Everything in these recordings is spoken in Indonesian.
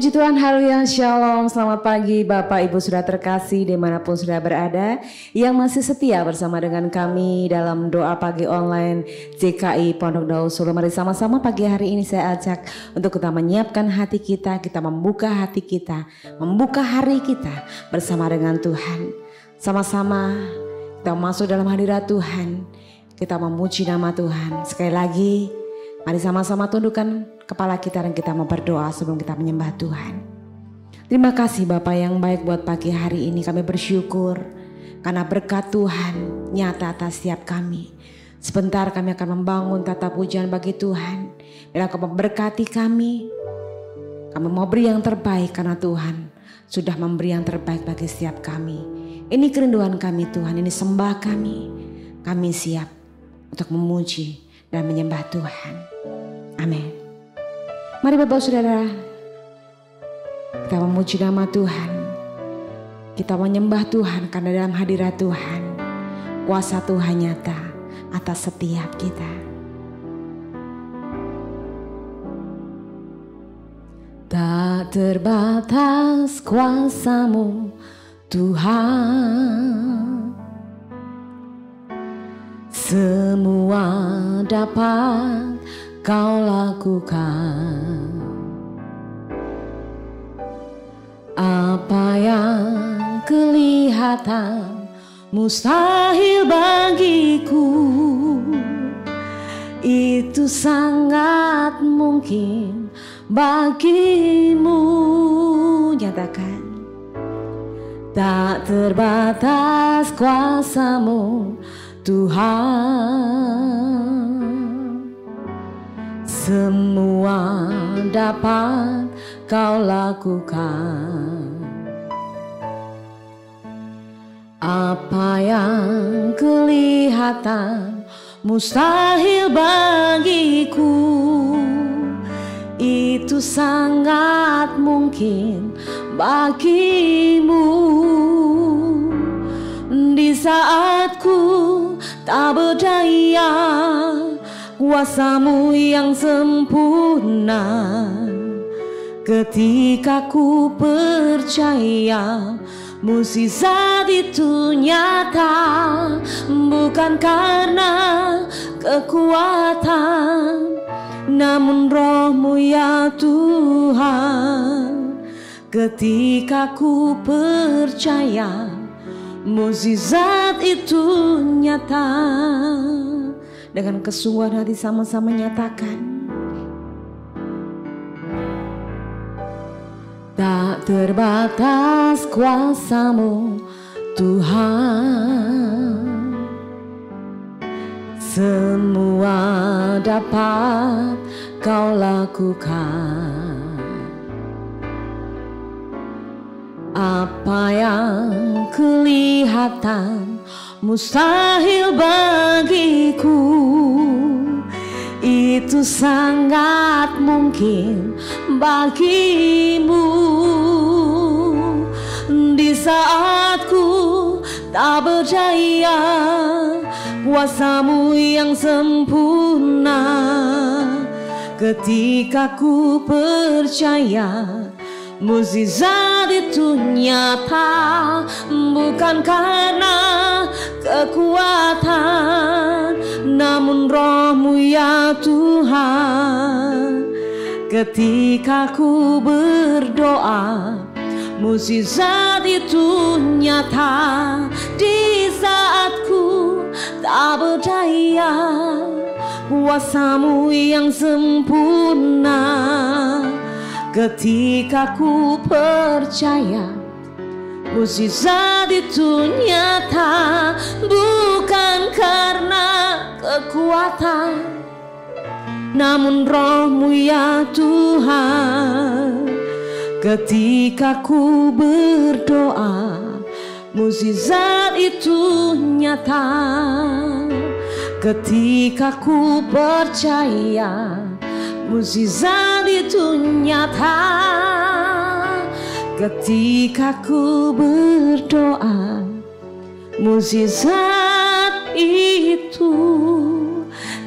Puji Tuhan, haleluya, shalom, selamat pagi Bapak Ibu Saudara terkasih dimanapun sudah berada, yang masih setia bersama dengan kami dalam doa pagi online JKI Pondok Daun Solo. Mari sama-sama pagi hari ini saya ajak untuk kita menyiapkan hati kita membuka hati kita, membuka hari kita bersama dengan Tuhan. Sama-sama kita masuk dalam hadirat Tuhan, kita memuji nama Tuhan. Sekali lagi, mari sama-sama tundukkan kepala kita dan kita mau berdoa sebelum kita menyembah Tuhan. Terima kasih Bapa yang baik buat pagi hari ini. Kami bersyukur karena berkat Tuhan nyata atas setiap kami. Sebentar kami akan membangun tata pujian bagi Tuhan. Bila Kau memberkati kami mau beri yang terbaik karena Tuhan sudah memberi yang terbaik bagi setiap kami. Ini kerinduan kami Tuhan, ini sembah kami. Kami siap untuk memuji dan menyembah Tuhan. Amin. Mari Bapak Saudara, kita memuji nama Tuhan. Kita menyembah Tuhan karena dalam hadirat Tuhan, kuasa Tuhan nyata atas setiap kita. Tak terbatas kuasa-Mu Tuhan, semua dapat Kau lakukan. Apa yang kelihatan mustahil bagiku, itu sangat mungkin bagimu. Nyatakan. Tak terbatas kuasa-Mu Tuhan, semua dapat Kau lakukan. Apa yang kelihatan mustahil bagiku, itu sangat mungkin bagimu. Di saat ku tak berdaya, kuasa-Mu yang sempurna. Ketika ku percaya mukjizat itu nyata, bukan karena kekuatan, namun Roh-Mu ya Tuhan. Ketika ku percaya mukjizat itu nyata. Dengan kesungguhan hati sama-sama nyatakan. Tak terbatas kuasa-Mu Tuhan, semua dapat Kau lakukan. Apa yang kelihatan mustahil bagiku, itu sangat mungkin bagimu. Di saat ku tak berdaya, kuasa-Mu yang sempurna. Ketika ku percaya mukjizat itu nyata, bukan karena kekuatan, namun Roh-Mu ya Tuhan. Ketika ku berdoa, mukjizat itu nyata. Di saat ku tak berdaya, kuasa-Mu yang sempurna. Ketika ku percaya mukjizat itu nyata, bukan karena kekuatan, namun Roh-Mu ya Tuhan. Ketika ku berdoa, mukjizat itu nyata. Ketika ku percaya mukjizat itu nyata. Ketika ku berdoa, mukjizat itu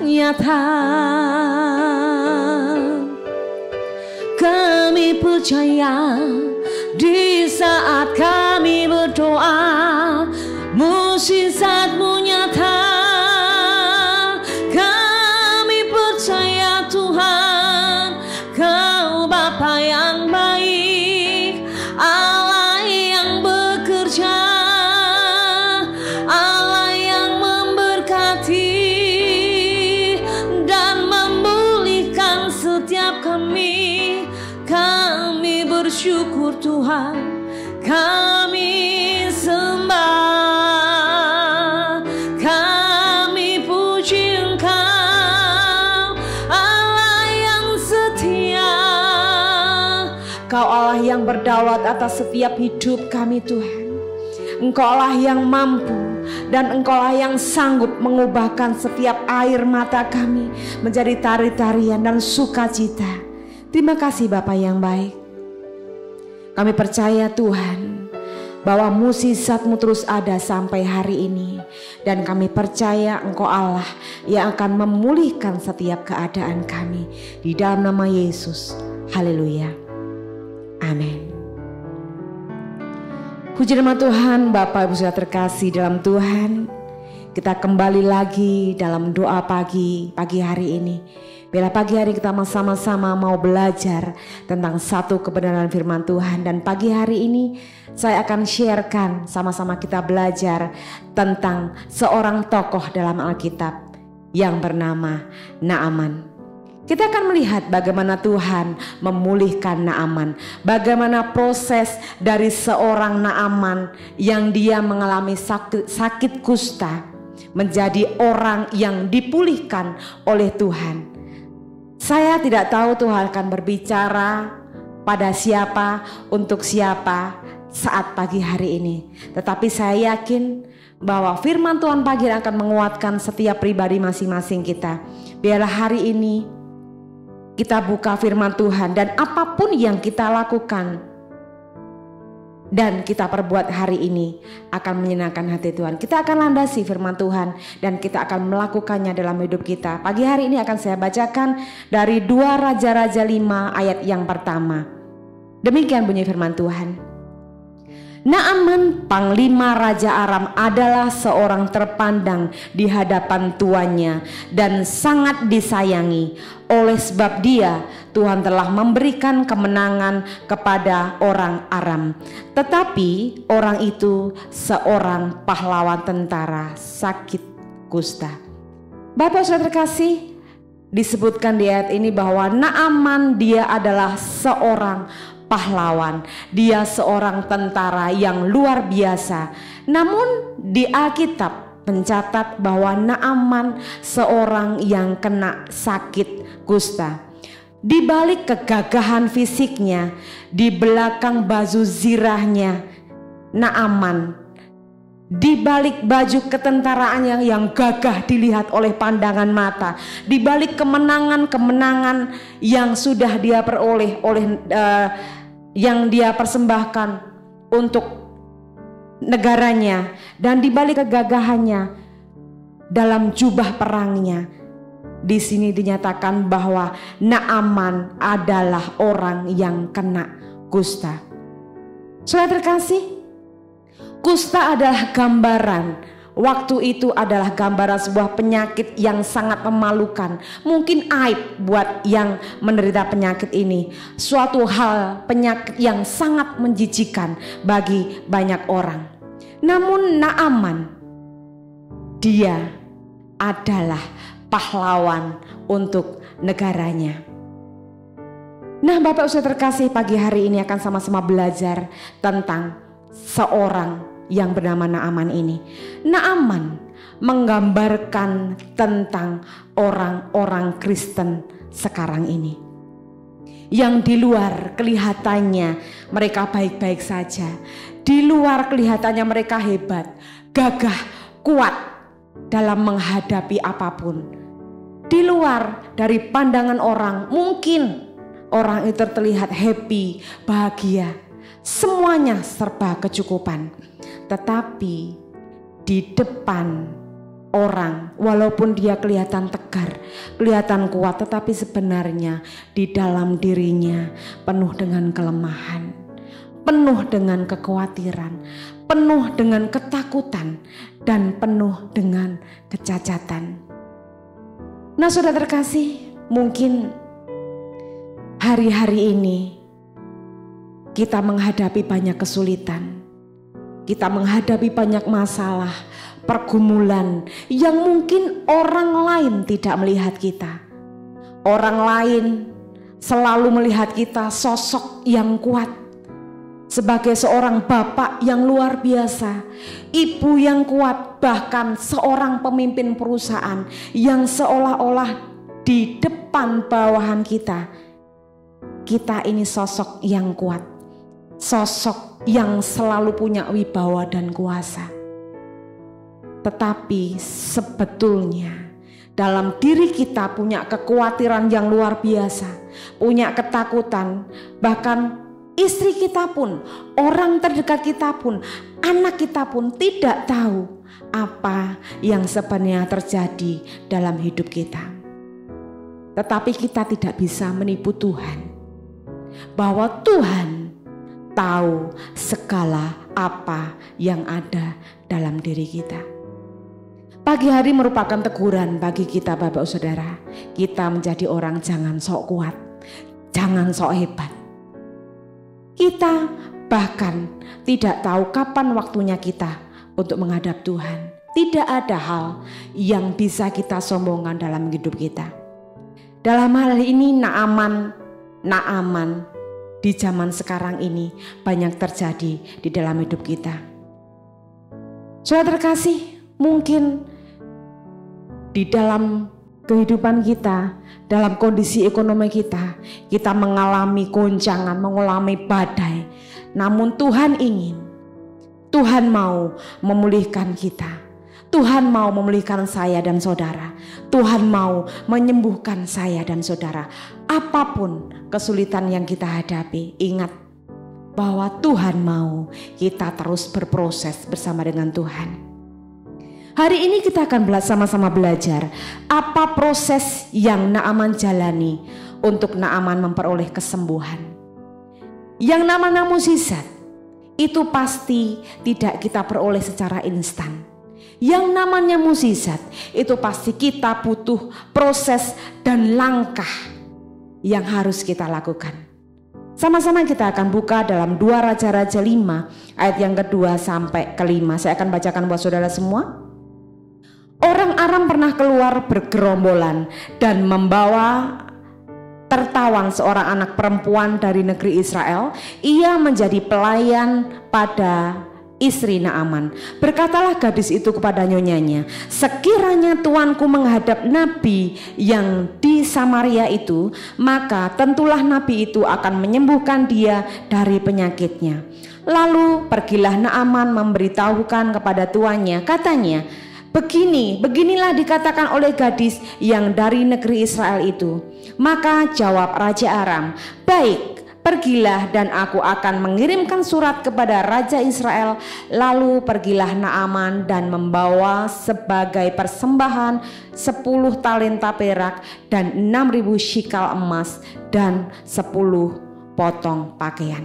nyata. kami percaya di saat kami berdoa, mukjizat-Mu nyata. Kami percaya Tuhan, Kau Bapa yang baik, Allah yang bekerja, Allah yang memberkati dan memulihkan setiap kami. Kami bersyukur Tuhan, kami sembah, kami puji Engkau, Allah yang setia. Kau Allah yang berdaulat atas setiap hidup kami Tuhan. Engkau Allah yang mampu dan Engkau Allah yang sanggup mengubahkan setiap air mata kami menjadi tari-tarian dan sukacita. Terima kasih Bapa yang baik. Kami percaya Tuhan bahwa mukjizat-Mu terus ada sampai hari ini. Dan kami percaya Engkau Allah yang akan memulihkan setiap keadaan kami. Di dalam nama Yesus. Haleluya. Amin. Puji nama Tuhan, Bapak Ibu Saudara terkasih dalam Tuhan. Kita kembali lagi dalam doa pagi hari ini. Bila pagi hari kita sama-sama mau belajar tentang satu kebenaran firman Tuhan. Dan pagi hari ini saya akan sharekan sama-sama kita belajar tentang seorang tokoh dalam Alkitab yang bernama Naaman. Kita akan melihat bagaimana Tuhan memulihkan Naaman. Bagaimana proses dari seorang Naaman yang dia mengalami sakit kusta menjadi orang yang dipulihkan oleh Tuhan. Saya tidak tahu Tuhan akan berbicara pada siapa, untuk siapa saat pagi hari ini. Tetapi saya yakin bahwa firman Tuhan pagi akan menguatkan setiap pribadi masing-masing kita. Biarlah hari ini kita buka firman Tuhan dan apapun yang kita lakukan dan kita perbuat hari ini akan menyenangkan hati Tuhan. Kita akan landasi firman Tuhan dan kita akan melakukannya dalam hidup kita. Pagi hari ini akan saya bacakan dari 2 Raja-Raja 5 ayat yang pertama. Demikian bunyi firman Tuhan. Naaman panglima Raja Aram adalah seorang terpandang di hadapan tuannya dan sangat disayangi. Oleh sebab dia, Tuhan telah memberikan kemenangan kepada orang Aram. Tetapi orang itu seorang pahlawan tentara sakit kusta. Bapak Saudara terkasih, disebutkan di ayat ini bahwa Naaman dia adalah seorang pahlawan. Dia seorang tentara yang luar biasa. Namun di Alkitab mencatat bahwa Naaman seorang yang kena sakit kusta. Di balik kegagahan fisiknya, di belakang baju zirahnya Naaman, di balik baju ketentaraan yang gagah dilihat oleh pandangan mata, di balik kemenangan-kemenangan yang sudah dia peroleh yang dia persembahkan untuk negaranya, dan di balik kegagahannya dalam jubah perangnya, di sini dinyatakan bahwa Naaman adalah orang yang kena kusta. Saudara terkasih, kusta adalah gambaran. Waktu itu adalah gambaran sebuah penyakit yang sangat memalukan. Mungkin aib buat yang menderita penyakit ini. Suatu hal penyakit yang sangat menjijikan bagi banyak orang. Namun Naaman, dia adalah pahlawan untuk negaranya. Nah, Bapak Saudara terkasih, pagi hari ini akan sama-sama belajar tentang seorang yang bernama Naaman ini. Naaman menggambarkan tentang orang-orang Kristen sekarang ini, yang di luar kelihatannya mereka baik-baik saja, di luar kelihatannya mereka hebat, gagah, kuat dalam menghadapi apapun. Di luar dari pandangan orang, mungkin orang itu terlihat happy, bahagia, semuanya serba kecukupan. Tetapi di depan orang, walaupun dia kelihatan tegar, kelihatan kuat, tetapi sebenarnya di dalam dirinya penuh dengan kelemahan, penuh dengan kekhawatiran, penuh dengan ketakutan, dan penuh dengan kecacatan. Nah, saudara terkasih, mungkin hari-hari ini kita menghadapi banyak kesulitan, kita menghadapi banyak masalah, pergumulan yang mungkin orang lain tidak melihat kita. Orang lain selalu melihat kita sosok yang kuat, sebagai seorang bapak yang luar biasa, ibu yang kuat, bahkan seorang pemimpin perusahaan yang seolah-olah di depan bawahan kita ini sosok yang kuat, sosok yang selalu punya wibawa dan kuasa. Tetapi sebetulnya dalam diri kita punya kekhawatiran yang luar biasa, punya ketakutan, bahkan istri kita pun, orang terdekat kita pun, anak kita pun tidak tahu apa yang sebenarnya terjadi dalam hidup kita. Tetapi kita tidak bisa menipu Tuhan, bahwa Tuhan tahu segala apa yang ada dalam diri kita. Pagi hari merupakan teguran bagi kita Bapak Saudara. Kita menjadi orang jangan sok kuat, jangan sok hebat. Kita bahkan tidak tahu kapan waktunya kita untuk menghadap Tuhan. Tidak ada hal yang bisa kita sombongkan dalam hidup kita. Dalam hal ini Naaman di zaman sekarang ini banyak terjadi di dalam hidup kita. Saudara terkasih, mungkin di dalam kehidupan kita, dalam kondisi ekonomi kita mengalami goncangan, mengalami badai. Namun Tuhan mau memulihkan kita. Tuhan mau memulihkan saya dan saudara. Tuhan mau menyembuhkan saya dan saudara. Apapun kesulitan yang kita hadapi, ingat bahwa Tuhan mau kita terus berproses bersama dengan Tuhan. Hari ini kita akan sama-sama belajar apa proses yang Naaman jalani untuk Naaman memperoleh kesembuhan. Yang namanya mukjizat itu pasti tidak kita peroleh secara instan. Yang namanya mukjizat itu pasti kita butuh proses dan langkah yang harus kita lakukan. Sama-sama kita akan buka dalam 2 Raja-Raja 5 ayat yang kedua sampai kelima. Saya akan bacakan buat saudara semua. Orang Aram pernah keluar bergerombolan dan membawa tertawan seorang anak perempuan dari negeri Israel. Ia menjadi pelayan pada istri Naaman. Berkatalah gadis itu kepada nyonyanya, sekiranya tuanku menghadap nabi yang di Samaria itu, maka tentulah nabi itu akan menyembuhkan dia dari penyakitnya. Lalu pergilah Naaman memberitahukan kepada tuannya, katanya, beginilah dikatakan oleh gadis yang dari negeri Israel itu. Maka jawab Raja Aram, baik, pergilah dan aku akan mengirimkan surat kepada Raja Israel. Lalu pergilah Naaman dan membawa sebagai persembahan 10 talenta perak dan 6.000 shikal emas dan 10 potong pakaian.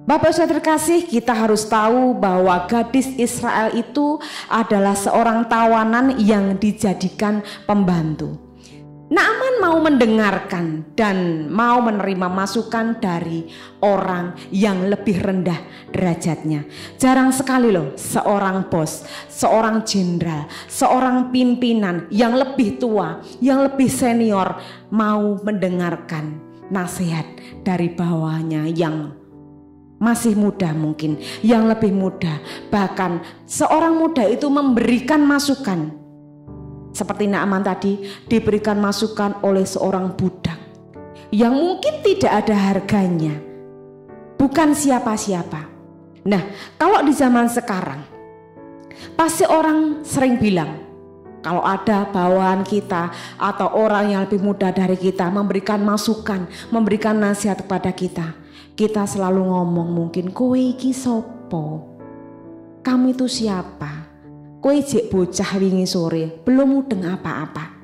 Bapak Saudara terkasih, kita harus tahu bahwa gadis Israel itu adalah seorang tawanan yang dijadikan pembantu. Naaman mau mendengarkan dan mau menerima masukan dari orang yang lebih rendah derajatnya. Jarang sekali loh seorang bos, seorang jenderal, seorang pimpinan yang lebih tua, yang lebih senior mau mendengarkan nasihat dari bawahnya yang masih muda, mungkin yang lebih muda. Bahkan seorang muda itu memberikan masukan. Seperti Naaman tadi diberikan masukan oleh seorang budak yang mungkin tidak ada harganya, bukan siapa-siapa. Nah, kalau di zaman sekarang pasti orang sering bilang, kalau ada bawahan kita atau orang yang lebih muda dari kita memberikan masukan, memberikan nasihat kepada kita, kita selalu ngomong mungkin, kowe iki sopo? Kamu itu siapa? kowe jek bocah wingi sore, belum mudeng apa-apa.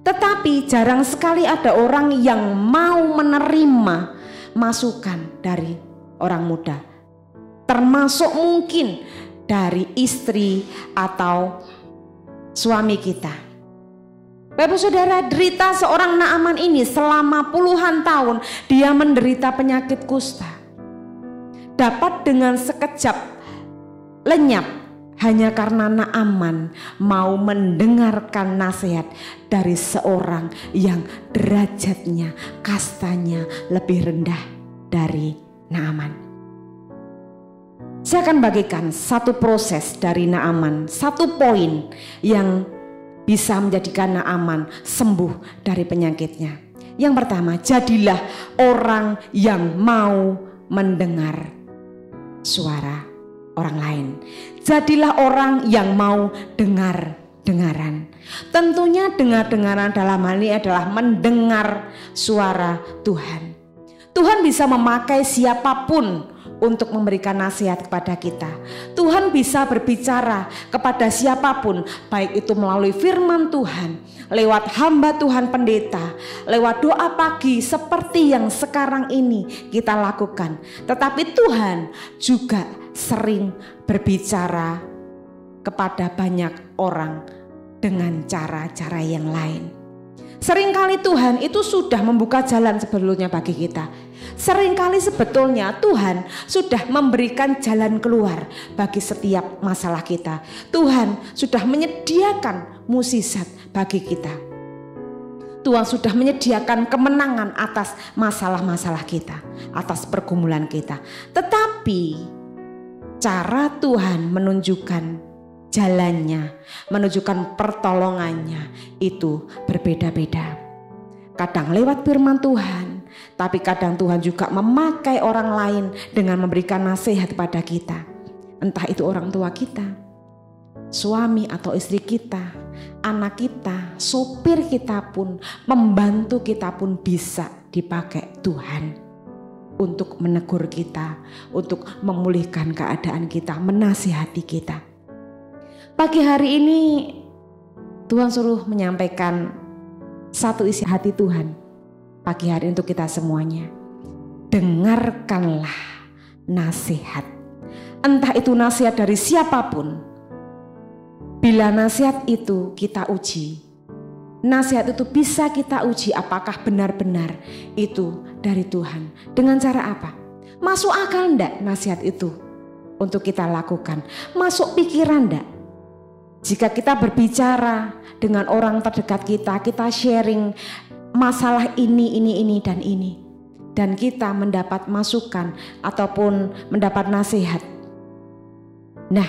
Tetapi jarang sekali ada orang yang mau menerima masukan dari orang muda. Termasuk mungkin dari istri atau suami kita. Bapak Saudara, derita seorang Naaman ini selama puluhan tahun dia menderita penyakit kusta. Dapat dengan sekejap lenyap hanya karena Naaman mau mendengarkan nasihat dari seorang yang derajatnya, kastanya lebih rendah dari Naaman. Saya akan bagikan satu proses dari Naaman, satu poin yang bisa menjadikan Naaman sembuh dari penyakitnya. Yang pertama, jadilah orang yang mau mendengar suara orang lain. Jadilah orang yang mau dengar-dengaran. Tentunya dengar-dengaran dalam hal ini adalah mendengar suara Tuhan. Tuhan bisa memakai siapapun untuk memberikan nasihat kepada kita. Tuhan bisa berbicara kepada siapapun, baik itu melalui firman Tuhan, lewat hamba Tuhan pendeta, lewat doa pagi seperti yang sekarang ini kita lakukan. Tetapi Tuhan juga sering berbicara kepada banyak orang dengan cara-cara yang lain. Seringkali Tuhan itu sudah membuka jalan sebelumnya bagi kita. Seringkali sebetulnya Tuhan sudah memberikan jalan keluar bagi setiap masalah kita. Tuhan sudah menyediakan mukjizat bagi kita. Tuhan sudah menyediakan kemenangan atas masalah-masalah kita, atas pergumulan kita. Tetapi cara Tuhan menunjukkan jalannya, menunjukkan pertolongannya itu berbeda-beda. Kadang lewat firman Tuhan, tapi kadang Tuhan juga memakai orang lain dengan memberikan nasihat pada kita. Entah itu orang tua kita, suami atau istri kita, anak kita, sopir kita pun, membantu kita pun bisa dipakai Tuhan untuk menegur kita, untuk memulihkan keadaan kita, menasihati kita. Pagi hari ini Tuhan suruh menyampaikan satu isi hati Tuhan pagi hari untuk kita semuanya. Dengarkanlah nasihat. Entah itu nasihat dari siapapun. Bila nasihat itu kita uji, nasihat itu bisa kita uji apakah benar-benar itu dari Tuhan. Dengan cara apa? Masuk akal enggak nasihat itu untuk kita lakukan? Masuk pikiran enggak? Jika kita berbicara dengan orang terdekat kita, kita sharing masalah ini, dan ini. Dan kita mendapat masukan ataupun mendapat nasihat. Nah,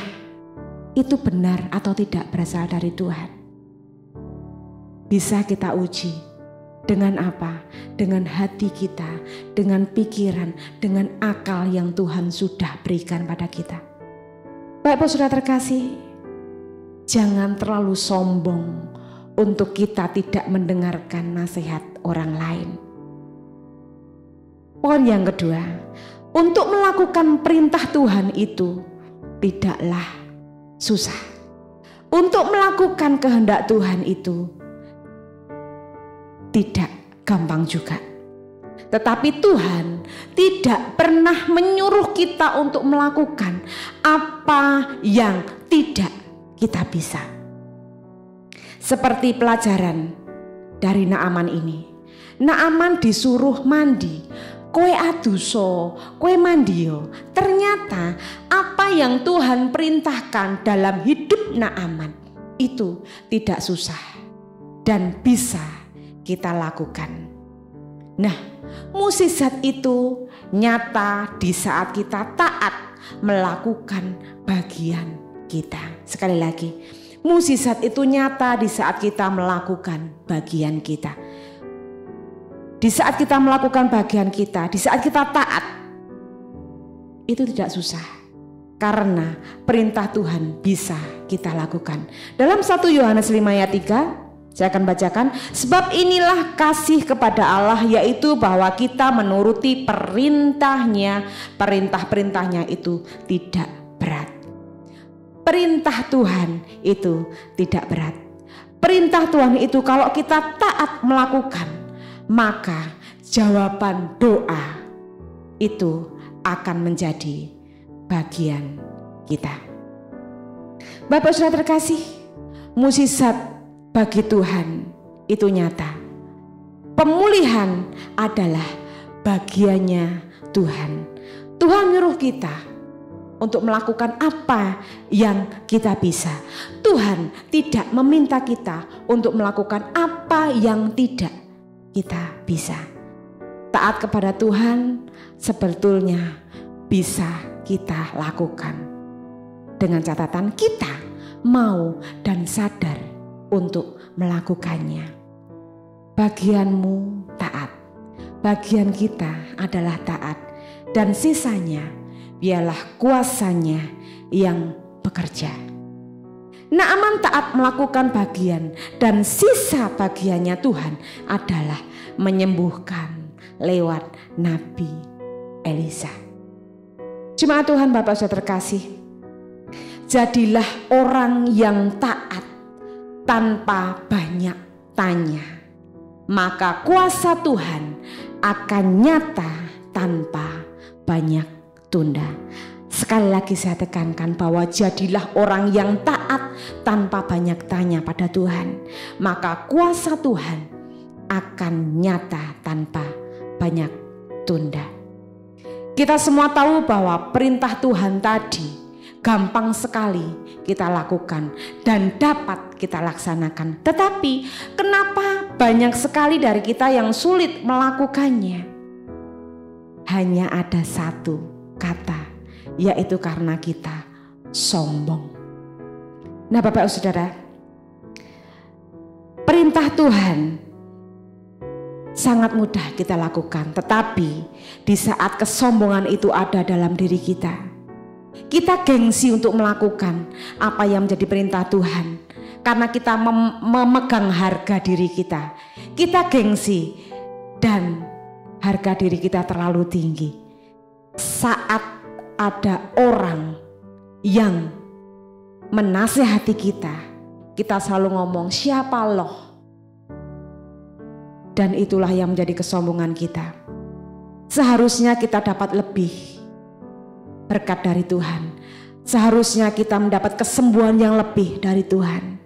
itu benar atau tidak berasal dari Tuhan? Bisa kita uji. Dengan apa? Dengan hati kita, dengan pikiran, dengan akal yang Tuhan sudah berikan pada kita. Bapak Saudara terkasih, jangan terlalu sombong untuk kita tidak mendengarkan nasihat orang lain. Poin yang kedua, untuk melakukan perintah Tuhan itu tidaklah susah. Untuk melakukan kehendak Tuhan itu tidak gampang juga. Tetapi Tuhan tidak pernah menyuruh kita untuk melakukan apa yang tidak kita bisa. Seperti pelajaran dari Naaman ini. Naaman disuruh mandi. Kowe aduso, kowe mandio. Ternyata apa yang Tuhan perintahkan dalam hidup Naaman itu tidak susah dan bisa kita lakukan. Nah, mukjizat itu nyata di saat kita taat melakukan bagian kita. Sekali lagi, mukjizat itu nyata di saat kita melakukan bagian kita. Di saat kita melakukan bagian kita, di saat kita taat, itu tidak susah. Karena perintah Tuhan bisa kita lakukan. Dalam 1 Yohanes 5 ayat 3, saya akan bacakan. Sebab inilah kasih kepada Allah, yaitu bahwa kita menuruti perintah-Nya itu tidak berat. perintah Tuhan itu tidak berat. Perintah Tuhan itu kalau kita taat melakukan, maka jawaban doa itu akan menjadi bagian kita. Bapak Saudara terkasih, mukjizat bagi Tuhan itu nyata. Pemulihan adalah bagiannya Tuhan. Tuhan nyuruh kita untuk melakukan apa yang kita bisa. Tuhan tidak meminta kita untuk melakukan apa yang tidak kita bisa. Taat kepada Tuhan sebetulnya bisa kita lakukan, dengan catatan kita mau dan sadar untuk melakukannya. Bagianmu taat, bagian kita adalah taat, dan sisanya biarlah kuasanya yang bekerja. Naaman taat melakukan bagian, dan sisa bagiannya Tuhan adalah menyembuhkan lewat Nabi Elisa. Jemaat Tuhan, Bapak Saudara terkasih, jadilah orang yang taat tanpa banyak tanya, maka kuasa Tuhan akan nyata tanpa banyak tunda. Sekali lagi saya tekankan bahwa jadilah orang yang taat tanpa banyak tanya pada Tuhan, maka kuasa Tuhan akan nyata tanpa banyak tunda. Kita semua tahu bahwa perintah Tuhan tadi gampang sekali kita lakukan dan dapat kita laksanakan. Tetapi kenapa banyak sekali dari kita yang sulit melakukannya? Hanya ada satu kata, yaitu karena kita sombong. Nah Bapak Saudara, perintah Tuhan sangat mudah kita lakukan, tetapi di saat kesombongan itu ada dalam diri kita, kita gengsi untuk melakukan apa yang menjadi perintah Tuhan karena kita memegang harga diri kita. Kita gengsi dan harga diri kita terlalu tinggi. Saat ada orang yang menasihati kita, kita selalu ngomong siapa loh. Dan itulah yang menjadi kesombongan kita. Seharusnya kita dapat lebih berkat dari Tuhan. Seharusnya kita mendapat kesembuhan yang lebih dari Tuhan.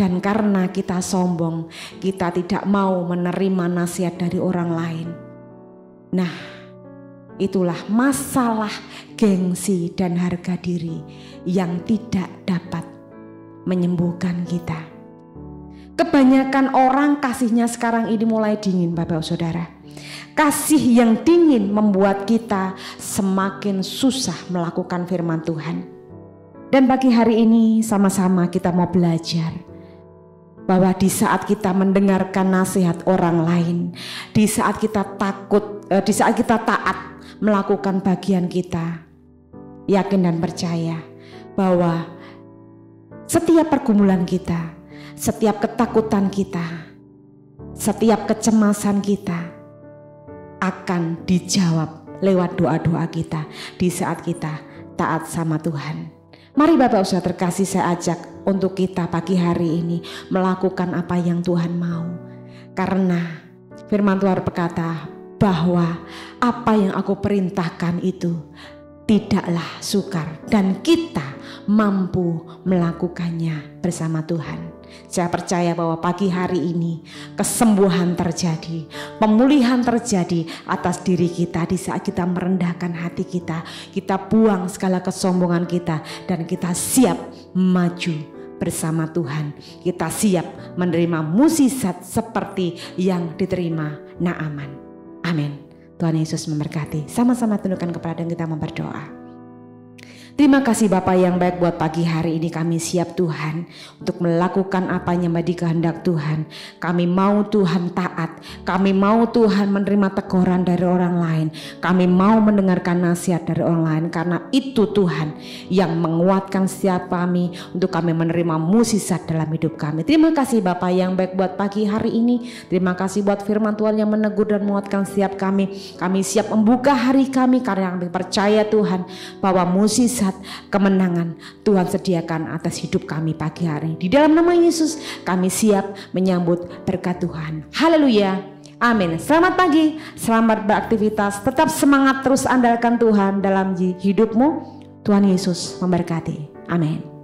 Dan karena kita sombong, kita tidak mau menerima nasihat dari orang lain. Nah, itulah masalah gengsi dan harga diri yang tidak dapat menyembuhkan kita. Kebanyakan orang kasihnya sekarang ini mulai dingin, Bapak Saudara. Kasih yang dingin membuat kita semakin susah melakukan firman Tuhan. Dan pagi hari ini sama-sama kita mau belajar bahwa di saat kita mendengarkan nasihat orang lain, di saat kita di saat kita taat melakukan bagian kita, yakin dan percaya bahwa setiap pergumulan kita, setiap ketakutan kita, setiap kecemasan kita akan dijawab lewat doa-doa kita di saat kita taat sama Tuhan. Mari Bapak Saudara terkasih, saya ajak untuk kita pagi hari ini melakukan apa yang Tuhan mau. Karena firman Tuhan berkata bahwa apa yang aku perintahkan itu tidaklah sukar dan kita mampu melakukannya bersama Tuhan. Saya percaya bahwa pagi hari ini kesembuhan terjadi, pemulihan terjadi atas diri kita di saat kita merendahkan hati kita. Kita buang segala kesombongan kita dan kita siap maju bersama Tuhan. Kita siap menerima mukjizat seperti yang diterima Naaman. Amin. Tuhan Yesus memberkati. Sama-sama tundukkan kepala dan kita berdoa. Terima kasih Bapa yang baik, buat pagi hari ini kami siap Tuhan untuk melakukan apa yang menjadi kehendak Tuhan. Kami mau Tuhan taat, kami mau Tuhan menerima teguran dari orang lain, kami mau mendengarkan nasihat dari orang lain, karena itu Tuhan yang menguatkan setiap kami untuk kami menerima mukjizat dalam hidup kami. Terima kasih Bapa yang baik buat pagi hari ini. Terima kasih buat firman Tuhan yang menegur dan menguatkan setiap kami. Kami siap membuka hari kami karena kami percaya Tuhan bahwa mukjizat mukjizat, kemenangan Tuhan sediakan atas hidup kami pagi hari. Di dalam nama Yesus kami siap menyambut berkat Tuhan. Haleluya. Amin. Selamat pagi, selamat beraktivitas, tetap semangat, terus andalkan Tuhan dalam hidupmu. Tuhan Yesus memberkati. Amin.